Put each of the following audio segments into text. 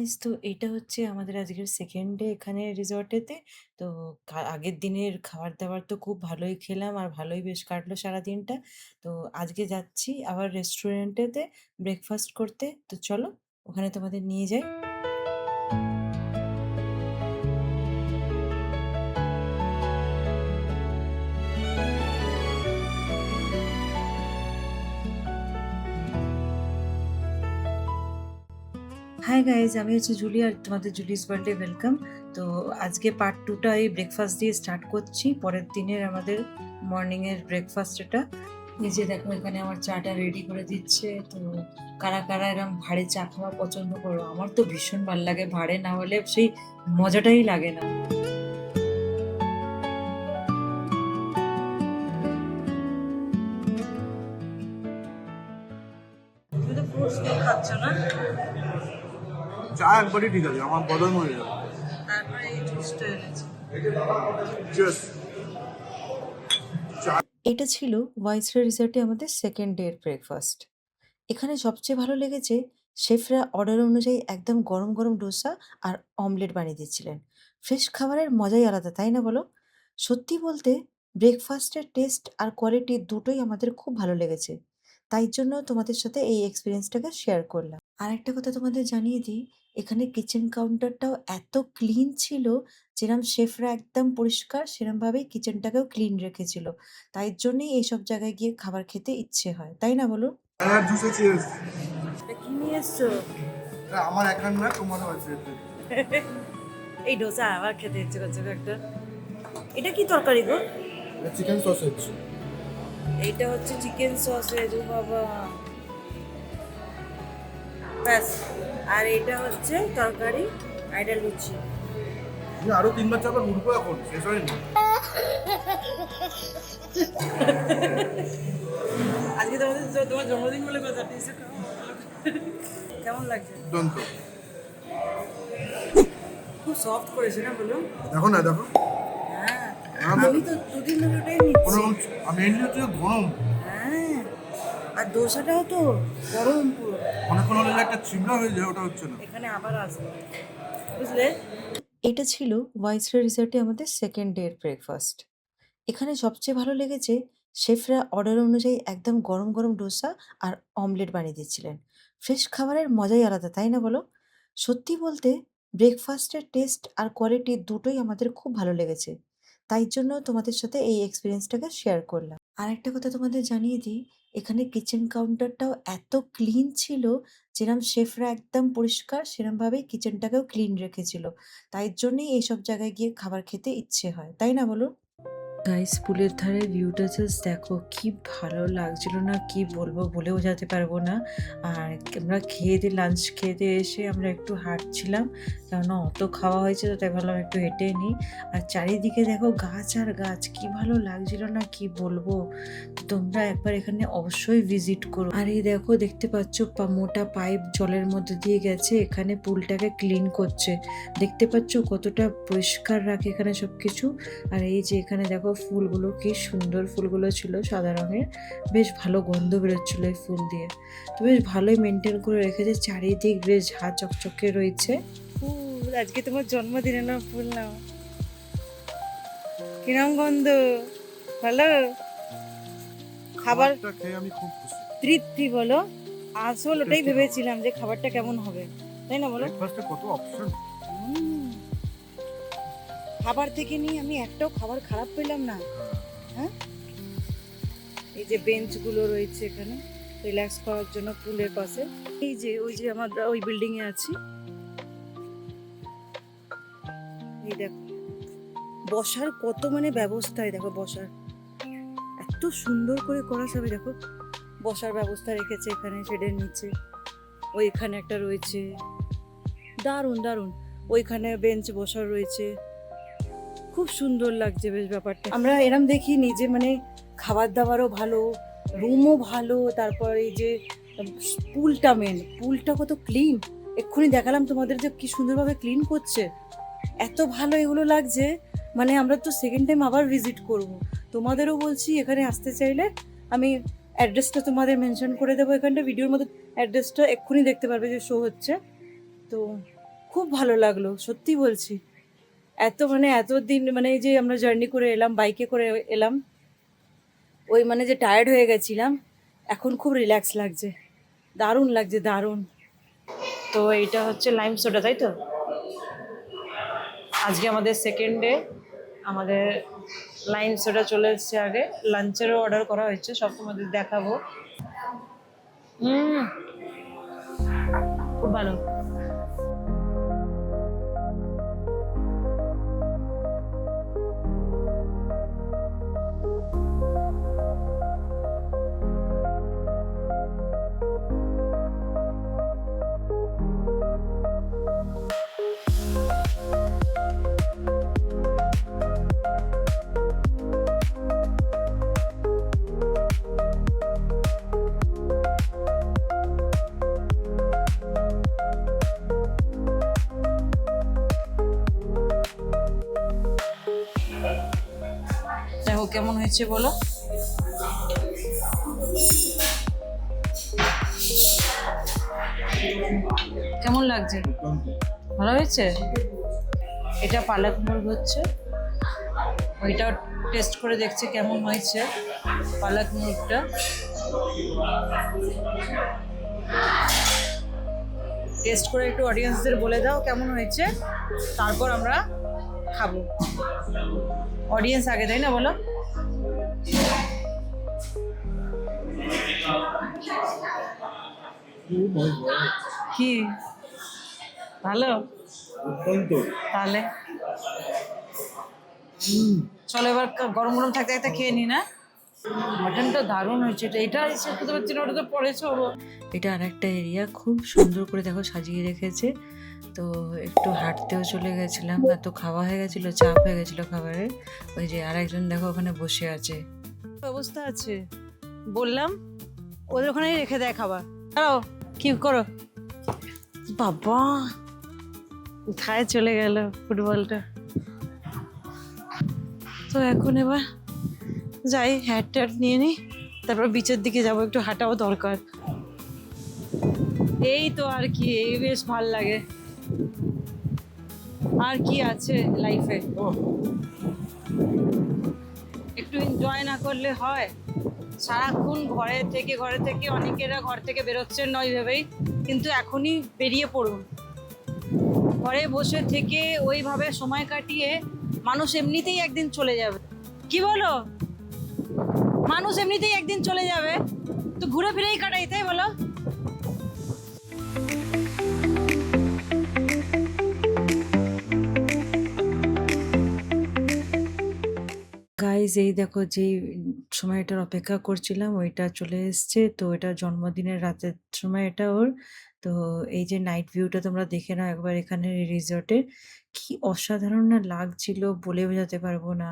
Guys, তো এটা হচ্ছে আমাদের আজকের সেকেন্ড ডে এখানে রিসর্টেতে। তো আগের দিনের খাবার-দাবার তো খুব ভালোই খেলাম আর ভালোই বেশ কাটলো সারাদিনটা। তো আজকে যাচ্ছি আবার রেস্টুরেন্টেতে ব্রেকফাস্ট করতে। তো চলো ওখানে তোমাদের নিয়ে যাই। হাই গাইস, আমি হচ্ছে জুলি আর তোমাদের জুলিস ওয়ার্ল্ডে ওয়েলকাম। তো আজকে পার্ট 2 টা এই ব্রেকফাস্ট দিয়ে স্টার্ট করছি। পরের দিনের আমাদের মর্নিং এর ব্রেকফাস্ট এটা। এই যে দেখো এখানে আমার চাটা রেডি করে দিচ্ছে। তো কারা কারা এরকম ভাড়ে চা খাওয়া পছন্দ করো? আমার তো ভীষণ ভালো লাগে, ভাড়ে না হলে সেই মজাটাই লাগে না। তুমি তো ফ্রুটস কেক খাচ্ছ না? চা একবারই ঠিক আছে, আমার বদল হয়ে যাবে। তারপরে এই জুসটা এনেছি। Cheers. চা এটা ছিল ওয়াইসরা রিসর্টে আমাদের সেকেন্ড ডে এর ব্রেকফাস্ট। এখানে সবচেয়ে ভালো লেগেছে শেফরা অর্ডার অনুযায়ী একদম গরম গরম ডোসা আর অমলেট বানিয়ে দিচ্ছিলেন। ফ্রেশ খাবারের মজাই আলাদা, তাই না বলো? সত্যি বলতে ব্রেকফাস্টের টেস্ট আর কোয়ালিটি দুটোই আমাদের খুব ভালো লেগেছে। তাই জন্য তোমাদের সাথে এই এক্সপিরিয়েন্সটাকে শেয়ার করলাম। আর একটা কথা তোমাদের জানিয়ে দিই, এখানে কিচেন কাউন্টারটাও এত ক্লিন ছিল, যেরকম শেফরা একদম পরিষ্কার সেরমভাবেই কিচেনটাকেও ক্লিন রেখেছিল। তাই জন্যই এইসব জায়গায় গিয়ে খাবার খেতে ইচ্ছে হয়, তাই না বলো? আর জুসে চিয়ার্স। এটা কি নিয়ে এসছো? আমার একার না, তোমারও আছে। এই ডোসা আবার খেতে ইচ্ছে করছে গো একটা। এটা কি তরকারি গো? Chicken sausage. এইটা হচ্ছে চিকেন সসেজ, ও বাবা। ব্যাস। আর এটা হচ্ছে তরকারি, আর এটা লুচি। তুমি আরো 3 বার 4 বার উঠবো, এখন শেষ হয়নি। আজকে তোমার জন্মদিন বলে কথা, কেমন লাগছে? দুর্দান্ত। খুব সফট করেছে না বলো? দেখো না, দেখো। হ্যাঁ, হ্যাঁ, আমি তো দুদিন ধরে ওটাই কোনো নিচ্ছি। মেনলি হচ্ছে গরম। হ্যাঁ, আর ডোসাটাও তো গরম পুরো। অনেকক্ষণ হলে যে একটা চিমড়া হয়ে যায়, ওটা হচ্ছে না। এখানে আবার আসবো, বুঝলে? এটা ছিল ওয়াইসরা রিসর্টে আমাদের সেকেন্ড ডে এর ব্রেকফাস্ট। এখানে সবচেয়ে ভালো লেগেছে শেফরা অর্ডার অনুযায়ী একদম গরম গরম ডোসা আর অমলেট বানিয়ে দিচ্ছিলেন। ফ্রেশ খাবারের মজাই আলাদা, তাই না বলো? সত্যি বলতে ব্রেকফাস্টের টেস্ট আর কোয়ালিটি দুটোই আমাদের খুব ভালো লেগেছে। তাই জন্য তোমাদের সাথে এই এক্সপিরিয়েন্সটাকে শেয়ার করলাম। আর একটা কথা তোমাদের জানিয়ে দিই, এখানে কিচেন কাউন্টারটাও এত ক্লিন ছিল, যেরকম শেফরা একদম পরিষ্কার সেরমভাবেই কিচেনটাকেও ক্লিন রেখেছিল। তাই জন্যই এইসব জায়গায় গিয়ে খাবার খেতে ইচ্ছে হয়, তাই না বলো? গাইস, পুলের ধারে ভিউটা জাস্ট দেখো, কি ভালো লাগছিল না, কি বলবো, বলে বোঝাতে পারবো না। আর আমরা খেয়ে দিয়ে লাঞ্চ খেয়ে দিয়ে এসে আমরা একটু হাঁটছিলাম, কেননা অত খাওয়া হয়েছে, তো তাই ভাবলাম একটু হেঁটে নিই। আর চারিদিকে দেখো গাছ আর গাছ, কি ভালো লাগছিল না, কি বলবো। তোমরা একবার এখানে অবশ্যই ভিজিট করো। আর এই দেখো, দেখতে পাচ্ছ মোটা পাইপ জলের মধ্যে দিয়ে গেছে, এখানে পুলটাকে ক্লিন করছে। দেখতে পাচ্ছ কতটা পরিষ্কার রাখে এখানে সবকিছু। আর এই যে এখানে দেখো ফুলগুলো, কি সুন্দর ফুলগুলো ছিল, সাদা রঙের, বেশ ভালো গন্ধ বেরোচ্ছিল এই ফুল দিয়ে। তো বেশ ভালোই মেনটেন করে রেখেছে, চারিদিক বেশ ঝাঁ চকচকে রয়েছে। ফুল, আজকে তোমার জন্মদিনে না ফুল নাও, কিরম গন্ধ, ভালো খাবার খাবারটা খেয়ে আমি খুব খুশি। তৃপ্তি বলো। আসল ওটাই ভেবেছিলাম যে খাবারটা কেমন হবে, তাই না বলো? ব্রেকফাস্টে কত অপশন। হুম, খাবার থেকে নিয়ে আমি একটাও খাবার খারাপ পেলাম না। হ্যাঁ, এই যে বেঞ্চগুলো রয়েছে এখানে রিল্যাক্স করার জন্য পুলের পাশে। এই যে ওই যে আমরা ওই বিল্ডিং এ আছি, এই দেখো বসার কত মানে ব্যবস্থায়, দেখো বসার এত সুন্দর করে করা, সবাই দেখো বসার ব্যবস্থা রেখেছে এখানে শেডের নিচে। ওইখানে একটা রয়েছে, দারুণ দারুণ, ওইখানে বেঞ্চ বসার রয়েছে, খুব সুন্দর লাগছে বেশ ব্যাপারটা। আমরা এরম দেখিনি যে মানে খাবার দাবারও ভালো, রুমও ভালো, তারপর এই যে পুলটা, পুলটা কত ক্লিন। এক্ষুনি দেখালাম তোমাদের যে কি সুন্দরভাবে ক্লিন করছে, এত ভালো এগুলো লাগছে। মানে আমরা তো সেকেন্ড টাইম আবার ভিজিট করব। তোমাদেরও বলছি, এখানে আসতে চাইলে আমি অ্যাড্রেসটা তোমাদের মেনশন করে দেবো এখানটা ভিডিওর মধ্যে। অ্যাড্রেসটা এক্ষুনি দেখতে পারবে যে শো হচ্ছে। তো খুব ভালো লাগলো, সত্যি বলছি। এতদিন এই যে আমরা জার্নি করে এলাম, বাইকে করে এলাম, ওই যে টায়ার্ড হয়ে গেছিলাম, এখন খুব রিল্যাক্স লাগছে, দারুণ লাগছে, দারুণ। তো এইটা হচ্ছে লাইম সোডা, তাই তো? আজকে আমাদের সেকেন্ড ডে, আমাদের লাইম সোডা চলে এসছে। আগে লাঞ্চেরও অর্ডার করা হয়েছে, সব তোমাদের দেখাবো। হুম, খুব ভালো। দেখো কেমন হয়েছে বলো। কেমন লাগছে? ভালো হয়েছে। এটা পালক মুরগ হচ্ছে, ওইটাও টেস্ট করে দেখছি কেমন হয়েছে পালক মুরগটা। টেস্ট করে একটু অডিয়েন্সদের বলে দাও কেমন হয়েছে, তারপর আমরা খাবো। অডিয়েন্স আগে, তাই না? বলো। কি ভালো? তাহলে চলো এবার গরম গরম থাকতে থাকতে খেয়ে নি না। মাটনটা দারুণ হয়েছে। এটা এসে খেতে পারছি না, ওটা তো পড়েছে। এটা আর একটা এরিয়া, খুব সুন্দর করে দেখো সাজিয়ে রেখেছে। তো একটু হাঁটতেও চলে গেছিলাম, এত খাওয়া হয়ে গেছিলো, চাপ হয়ে গেছিলো খাবারের। ওই যে আর একজন দেখো ওখানে বসে আছে। অবস্থা আছে বললাম, ওদের ওখানেই রেখে দেয় খাবার। দাঁড়াও, কি করো বাবা, কোথায় চলে গেল ফুটবলটা। তো এখন এবার যাই, হ্যাট ট্যাট নিয়ে নিই, তারপর বিচের দিকে যাবো, একটু হাঁটাও দরকার। এই তো আর কি, এই বেশ ভাল লাগে। আর কি আছে লাইফে, একটু এনজয় না করলে হয়? সারাক্ষণ ঘরে থেকে অনেকেরা ঘর থেকে বেরোচ্ছেন নয় ভেবেই, কিন্তু এখনই বেরিয়ে পড়ুন। ঘরে বসে থেকে ওইভাবে সময় কাটিয়ে মানুষ এমনিতেই একদিন চলে যাবে। কি বলো? মানুষ এমনিতেই একদিন চলে যাবে, তো ঘুরে ফিরেই কাটাই, তাই বলো? গাইজ এই দেখো, যেই সময়টার অপেক্ষা করছিলাম ওইটা চলে এসছে। তো এটা জন্মদিনের রাতের সময় এটা ওর। তো এই যে নাইট ভিউটা তোমরা দেখে নাও একবার এখানে রিসর্টে, কি অসাধারণ না লাগছিল, বলে বোঝাতে পারবো না।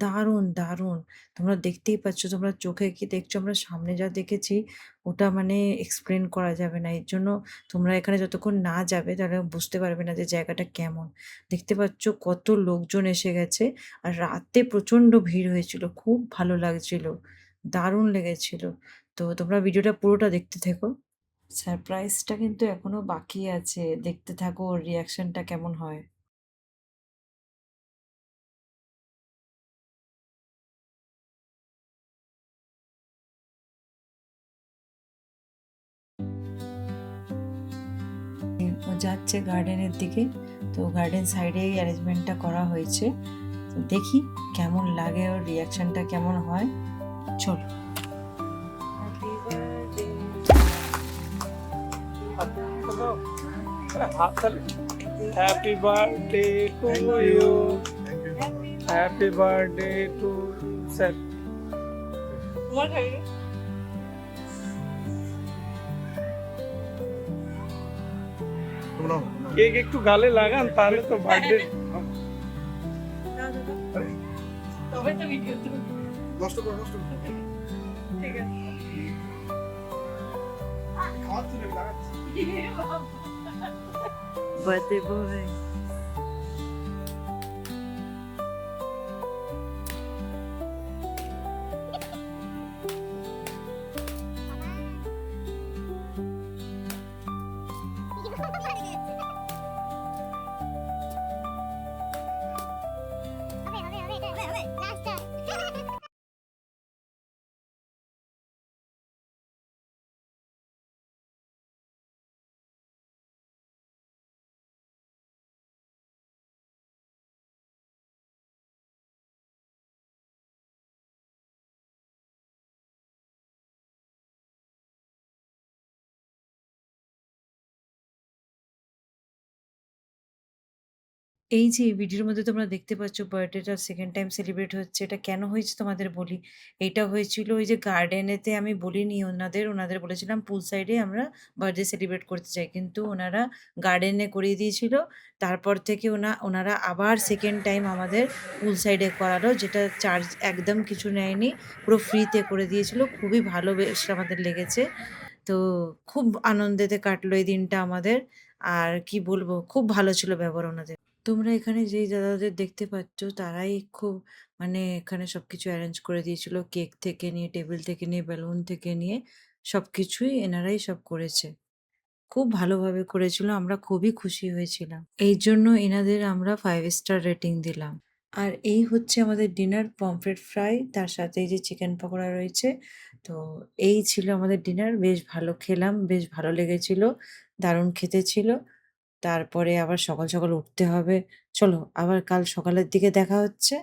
দারুণ দারুণ। তোমরা দেখতেই পাচ্ছ, তোমরা চোখে কি দেখছো, আমরা সামনে যা দেখেছি ওটা এক্সপ্লেন করা যাবে না। এর জন্য তোমরা এখানে যতক্ষণ না যাবে তাহলে বুঝতে পারবে না যে জায়গাটা কেমন। দেখতে পাচ্ছ কত লোকজন এসে গেছে, আর রাতে প্রচণ্ড ভিড় হয়েছিল, খুব ভালো লাগছিল, দারুণ লেগেছিল। তো তোমরা ভিডিওটা পুরোটা দেখতে থেকো। সারপ্রাইজটা কিন্তু এখনো বাকি আছে, দেখতে থাকো ওর রিয়াকশনটা কেমন হয়। ও যাচ্ছে গার্ডেনের দিকে। তো গার্ডেন সাইডেই অ্যারেঞ্জমেন্টটা করা হয়েছে। তো দেখি কেমন লাগে, ওর রিয়াকশনটা কেমন হয়। চলো। Happy birthday to you. Happy birthday to Seth. Cake একটু গালে লাগান, তাহলে তো বার্থডে। তবে তো ভিডিও তো নষ্ট করো, নষ্ট করো। ঠিক আছে। খাওয়াচ্ছি না, লাগাচ্ছি। Birthday boy. এই যে ভিডিওর মধ্যে তোমরা দেখতে পাচ্ছ বার্থডেটা সেকেন্ড টাইম সেলিব্রেট হচ্ছে। এটা কেন হয়েছে তোমাদের বলি। এটা হয়েছিল ওই যে গার্ডেনেতে আমি বলিনি ওনাদের বলেছিলাম পুল সাইডে আমরা বার্থডে সেলিব্রেট করতে চাই। কিন্তু ওনারা গার্ডেনে করিয়ে দিয়েছিল। তারপর থেকে ওনারা আবার সেকেন্ড টাইম আমাদের পুল সাইডে করালো, যেটা চার্জ একদম কিছু নেয়নি। পুরো ফ্রিতে করে দিয়েছিল। খুবই ভালো বেশ আমাদের লেগেছে। তো খুব আনন্দেতে কাটলো এই দিনটা আমাদের। আর কি বলবো, খুব ভালো ছিল ব্যবহার ওনাদের। তোমরা এখানে যেই দাদাদের দেখতে পাচ্ছ তারাই খুব মানে এখানে সবকিছু অ্যারেঞ্জ করে দিয়েছিল। কেক থেকে নিয়ে, টেবিল থেকে নিয়ে, বেলুন থেকে নিয়ে সবকিছুই এনারাই সব করেছে। খুব ভালোভাবে করেছিল। আমরা খুবই খুশি হয়েছিলাম। এই জন্য এনাদের আমরা 5 স্টার রেটিং দিলাম। আর এই হচ্ছে আমাদের ডিনার, পমফ্রেট ফ্রাই, তার সাথে এই যে চিকেন পকোড়া রয়েছে। তো এই ছিল আমাদের ডিনার। বেশ ভালো খেলাম, বেশ ভালো লেগেছিল। দারুণ খেতে ছিল। তারপরে আবার সকাল উঠতে হবে। চলো আবার কাল সকালের দিকে দেখা হচ্ছে।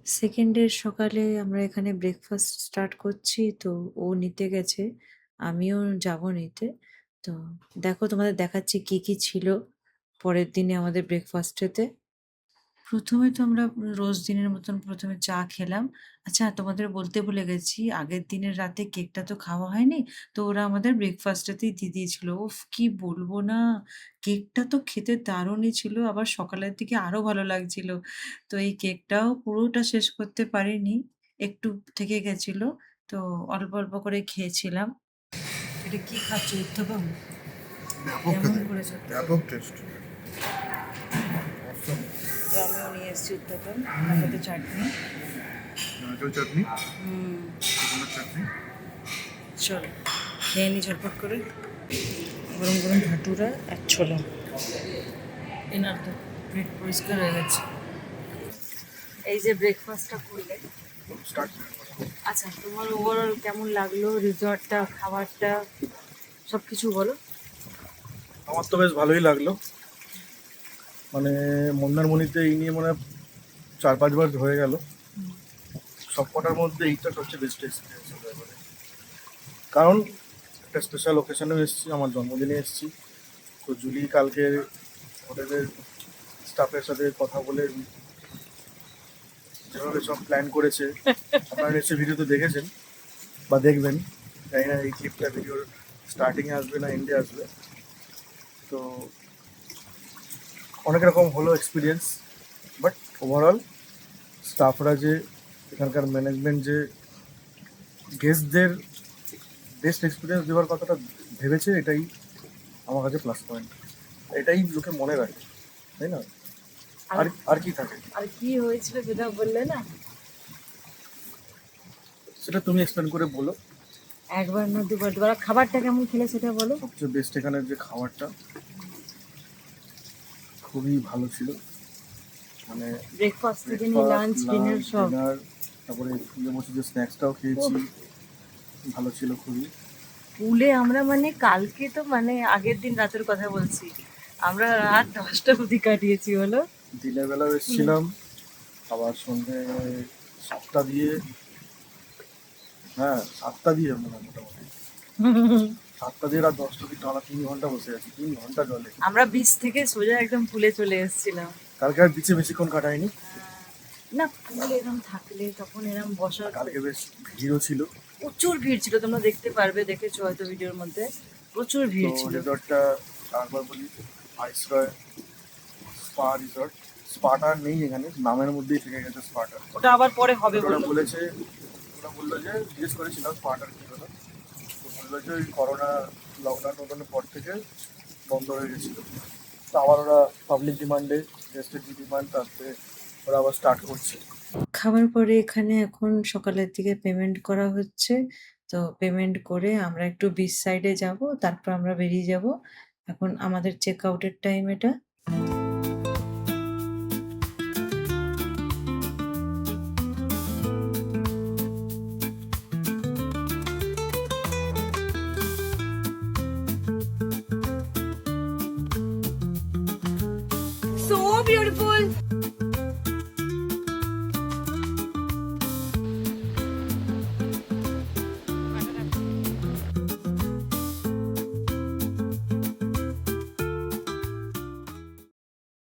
সেকেন্ড ডের সকালে আমরা এখানে ব্রেকফাস্ট স্টার্ট করছি। তো ও নিতে গেছে, আমিও যাব নিতে। তো দেখো তোমাদের দেখাচ্ছি কি ছিল পরের দিনে আমাদের ব্রেকফাস্টেতে। প্রথমে তো আমরা রোজ দিনের মতন প্রথমে চা খেলাম। আচ্ছা তোমাদের বলতে ভুলে গেছি, আগের দিনের রাতে কেকটা তো খাওয়া হয়নি। তো ওরা আমাদের ব্রেকফাস্টেতেই দিয়ে দিয়েছিল। উফ! কি বলবো না! কেকটা তো খেতে দারুণই ছিল। আবার সকালের দিকে আরো ভালো লাগছিল। তো এই কেকটাও পুরোটা শেষ করতে পারিনি। একটু থেকে গেছিল। তো অল্প করে খেয়েছিলাম। এটা কি খাচ্ছ? উত্থাপম? ব্যাপক কেমন খেতে, করেছো? ব্যাপক টেস্ট। তো আমিও নিয়ে এসেছি উত্থাপম, তার সাথে চাটনি। নারকেল চাটনি, হুম। কোকোনাট চাটনি। চলো খেয়ে নি ঝটপট করে। গরম ভাটুরা আর ছোলা। এনার তো পেট পরিষ্কার হয়ে গেছে। এই যে ব্রেকফাস্টটা করলে, স্টার্ট। আচ্ছা তোমার ওভারঅল কেমন লাগলো রিসর্টটা, খাবারটা, সব কিছু বলো। আমার তো বেশ ভালোই লাগলো। মানে মন্দারমণিতে এই নিয়ে মানে 4-5 বার হয়ে গেল। সব কটার মধ্যে এইটা সবচেয়ে বেস্ট এক্সপিরিয়েন্স হলো এবারে। কারণ একটা স্পেশাল ওকেশনেও এসেছি, আমার জন্মদিনে এসেছি। তো জুলি কালকে হোটেলের স্টাফের সাথে কথা বলে যেভাবে সব প্ল্যান করেছে, আপনারা নিশ্চয়ই ভিডিওতে দেখেছেন বা দেখবেন, জানি না এই ক্লিপটা ভিডিওর স্টার্টিংয়ে আসবে না এন্ডে আসবে। তো অনেক রকম হলো এক্সপিরিয়েন্স, বাট ওভারঅল স্টাফরা যে এখানকার ম্যানেজমেন্ট যে গেস্টদের বেস্ট এক্সপিরিয়েন্স দেওয়ার কথাটা ভেবেছে, এটাই আমার কাছে প্লাস পয়েন্ট। এটাই লোকে মনে রাখে, তাই না? আর আর কি থাকে, আর কি হয়েছিল সেটা বললে না, সেটা তুমি এক্সপ্লেন করে বলো। একবার না দুবার। দুবার খাবারটা কেমন খেলে সেটা বলো। সবচেয়ে বেস্ট এখানের যে খাবারটা খুবই ভালো ছিল। মানে ব্রেকফাস্ট থেকে নিয়ে লাঞ্চ, ডিনার সব। ডিনার, তারপরে ফুলে বসে যে স্ন্যাক্সটাও খেয়েছি, ভালো ছিল খুবই। পুলে আমরা মানে কালকে তো মানে আগের দিন রাতের কথা বলছি, আমরা রাত 10টা অবধি কাটিয়েছি হলো। দিনের বেলাও এসেছিলাম, আবার সন্ধ্যে 7টা দিয়ে, হ্যাঁ 7টা দিয়ে আমরা মোটামুটি 7টা দিয়ে রাত 10টা অব্দি টানা 3 ঘন্টা বসে আছি, 3 ঘন্টা জলে। আমরা বিচ থেকে সোজা একদম পুলে চলে এসেছিলাম। কালকে আর বিচে বেশিক্ষণ কাটায়নি। না পুলে এরকম থাকলে তখন এরকম বসার কালকে বেশ ভিড়ও ছিল। প্রচুর ভিড় ছিল, তোমরা দেখতে পারবে, দেখেছো হয়তো ভিডিওর মধ্যে, প্রচুর তো ভিড় ছিল। রিসর্টটা আরেকবার বলি, ভাইসরয় স্পা রিসর্ট। স্পাটা নেই এখানে, নামের মধ্যেই থেকে গেছে স্পাটা। ওটা আবার পরে হবে ওরা বললো। বলেছে, ওরা বললো যে জিজ্ঞেস করেছিলাম স্পাটার কী হলো, তো বললো যে ওই করোনা লকডাউনের পর থেকে বন্ধ হয়ে গেছিলো। তো আবার ওরা পাবলিক ডিমান্ডে, গেস্টের যে ডিমান্ড, তাতে ওরা আবার স্টার্ট করছে। খাবার পরে এখানে এখন সকালের দিকে পেমেন্ট করা হচ্ছে। তো পেমেন্ট করে আমরা একটু বিচ সাইডে যাব, তারপর আমরা বেরিয়ে যাব। এখন আমাদের চেক আউটের টাইম এটা।